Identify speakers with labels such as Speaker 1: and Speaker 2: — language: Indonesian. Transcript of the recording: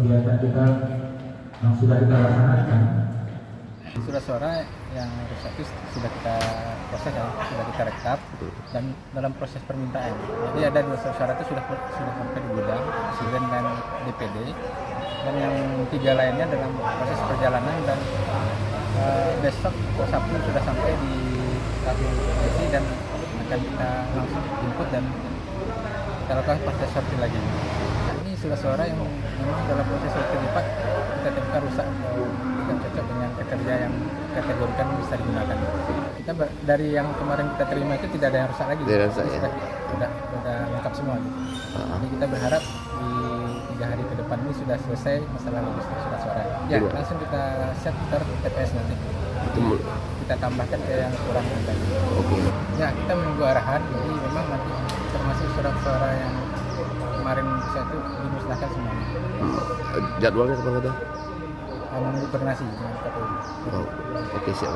Speaker 1: kegiatan kita yang sudah kita laksanakan.
Speaker 2: Surat suara yang rusak itu sudah kita proses ya, sudah kita rekap dan dalam proses permintaan. Jadi ada 2 surat suara itu sudah sampai di gudang, Presiden dan DPD, dan yang 3 lainnya dalam proses perjalanan dan besok atau Sabtu sudah sampai di KPU dan akan kita langsung input dan kita lakukan proses sortir lagi. Nah, ini surat suara yang memang dalam proses sortir lipat kita temukan rusak atau tidak cocok dengan pekerja yang kategorikan bisa digunakan. Kita dari yang kemarin kita terima itu tidak ada yang rusak lagi.
Speaker 3: Tidak rusak, ya.
Speaker 2: Sudah lengkap semua. Jadi kita berharap di 3 hari ke depan ini sudah selesai masalah logistik surat suara. Ya, langsung kita set ter TPS nanti. Kita tambahkan ke yang kurang tadi.
Speaker 3: Oke.
Speaker 2: Ya, kita menunggu arahan. Jadi memang nanti termasuk surat suara yang kemarin saya itu dimusnahkan semuanya.
Speaker 3: Jadwalnya kapan ada?
Speaker 2: Menunggu koordinasi dengan KPU.
Speaker 3: Oh, oke, siap.